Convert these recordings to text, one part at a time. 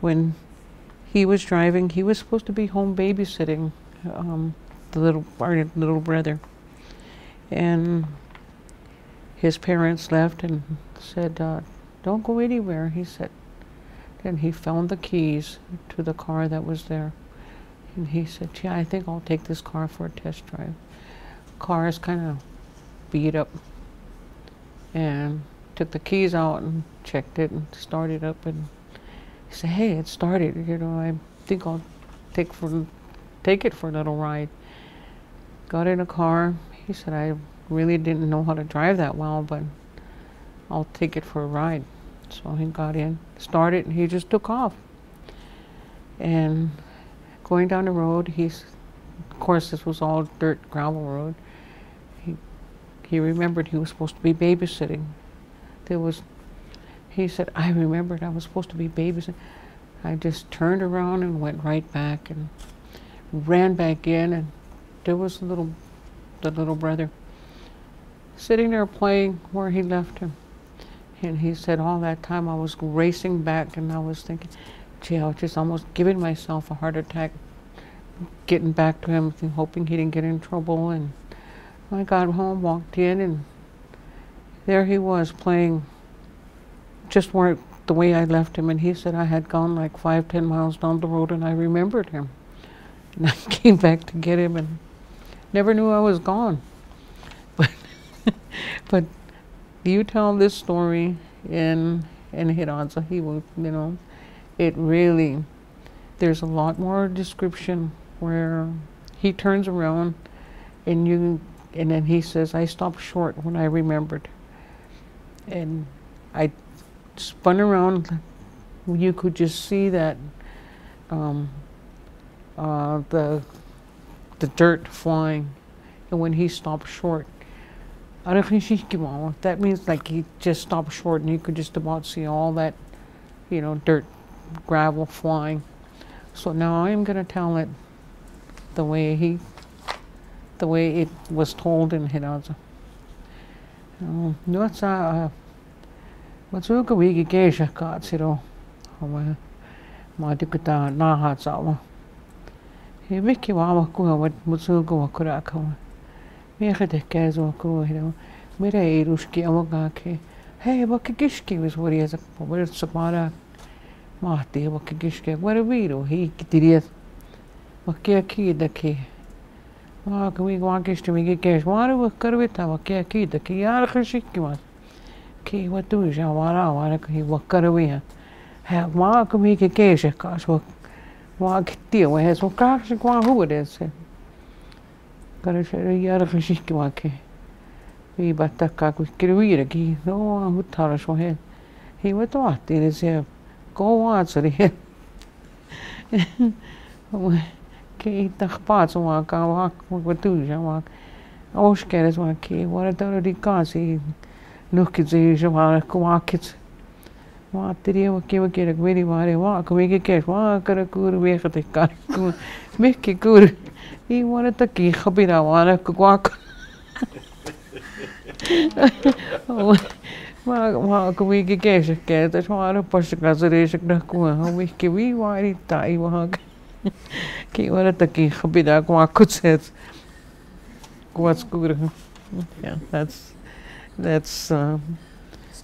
when he was driving, he was supposed to be home babysitting our little brother, and his parents left and said, "Don't go anywhere," he said. Then he found the keys to the car that was there, and he said, "Yeah, I think I'll take this car for a test drive." Car is kind of beat up, and took the keys out and checked it and started up, and he said, "Hey, it started. I think I'll take it for a little ride." Got in a car. He said, "I really didn't know how to drive that well, but I'll take it for a ride." So he got in, started, and he just took off. And going down the road, of course, this was all dirt, gravel road. He remembered he was supposed to be babysitting. He said, "I remembered I was supposed to be babysitting." I just turned around and went right back and ran back in, and there was the little brother sitting there playing where he left him. And he said, all that time I was racing back, and I was thinking, gee, I was just almost giving myself a heart attack, getting back to him, hoping he didn't get in trouble. And I got home, walked in, and there he was playing just the way I left him. And he said I had gone like 5-10 miles down the road, and I remembered him. And I came back to get him and never knew I was gone. But you tell this story in Hiranza, it really, there's a lot more description where he turns around and then he says, "I stopped short when I remembered." And I spun around. You could just see that the dirt flying, and when he stopped short, that means like he just stopped short, and you could just about see all that, dirt, gravel flying. So now I am going to tell it the way it was told in Hiranza. Nuotsa matsuka wiki geisha katsiro madikuta nahatsawa. He wiki wawa kuha wat mutsuka wakurakawa. Mekade kazo kuha mira irushki awagake. Hey, wakigishki was what he has a what is Samara Mahti, wakigishki, what a viro, he diria wakiaki daki. Waka we wakish to me gash, what a wakarvita, wakiaki daki, yarkashikimas. Ki, what do you, Wara, he wakarawea. Have Mark me gash, gosh, walk deal, where has Wakashikwa, who it is. Gotta share yarkashikiwaki. We but the cock with Kirwiraki, no one would tell us what he would what it is here. Go answer here. Kate the parts of walk, what do you walk? Oh, scared as one key, what a dirty casi. Look at the usual walk it. What did you give a get a very walk, make a cash, walk a good way for the car. Make it good. He wanted the key, hobby, I want to walk. Well, we get a that's why I push the consideration. We can be why die. Keep what at the key, be that one could say what's good. Yeah, that's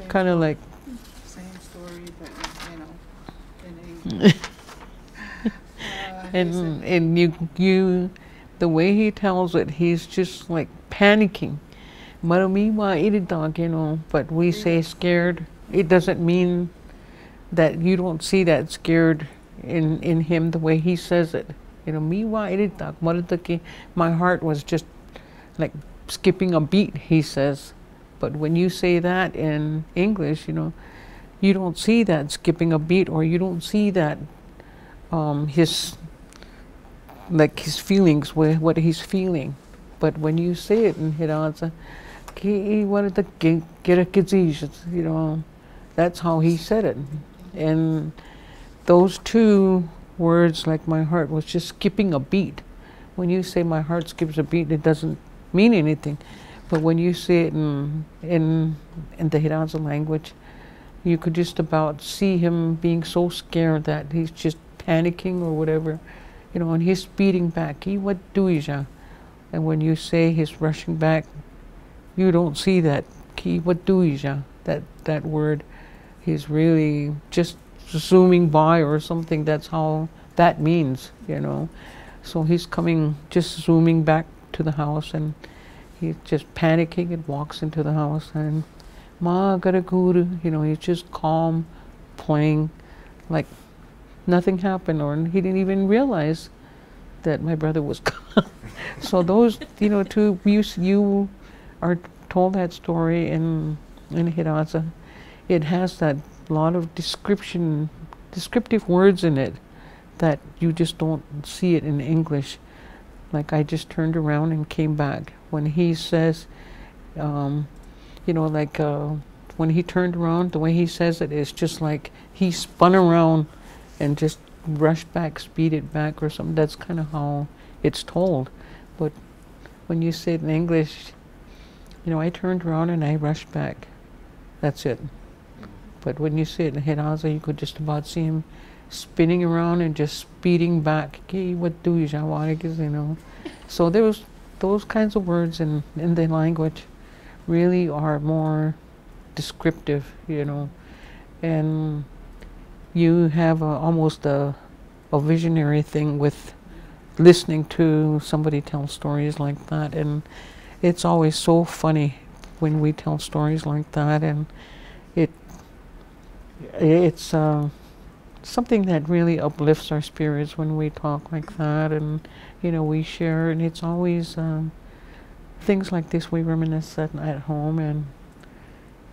kind of like same story, but and you the way he tells it, he's just like panicking. But we say scared. It doesn't mean that you don't see that scared in him the way he says it. My heart was just like skipping a beat, he says. But when you say that in English, you don't see that skipping a beat, or you don't see that his feelings, what he's feeling. But when you say it in Hiranza, he wanted to get a kizis, that's how he said it. And those two words, like my heart was just skipping a beat. When you say my heart skips a beat, it doesn't mean anything. But when you say it in the Hiranza language, You could just about see him being so scared that he's just panicking or whatever, you know, and he's speeding back. He what do ya? And when you say he's rushing back, you don't see that. He what do ya? That word. He's really just zooming by or something. That's how that means, you know. So he's coming, just zooming back to the house, and he's just panicking and walks into the house, and Ma gotta guru, you know, he's just calm, playing like nothing happened, or he didn't even realize that my brother was gone. So those, you know, you are told that story in Hiraza. It has that lot of descriptive words in it that you just don't see it in English. Like I just turned around and came back. When he says, you know, like when he turned around, the way he says it is just like he spun around and just rushed back, speeded back or something. That's kind of how it's told. But when you say it in English, you know, I turned around and I rushed back. That's it. But when you say it in Hiraza, you could just about see him spinning around and just speeding back. What do you know? So those kinds of words in the language really are more descriptive, you know. And you have almost a visionary thing with listening to somebody tell stories like that, and it's always so funny when we tell stories like that, and it's something that really uplifts our spirits when we talk like that, and you know, we share, and it's always things like this we reminisce at home, and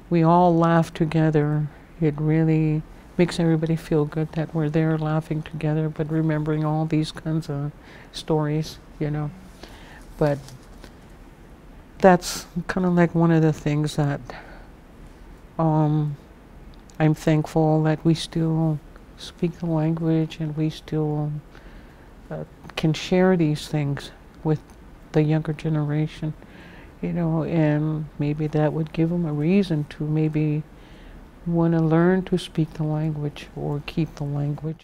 we all laugh together. It really makes everybody feel good that we're there laughing together, but remembering all these kinds of stories, you know. But that's kind of like one of the things that I'm thankful that we still speak the language, and we still can share these things with the younger generation, you know, and maybe that would give them a reason to maybe want to learn to speak the language or keep the language.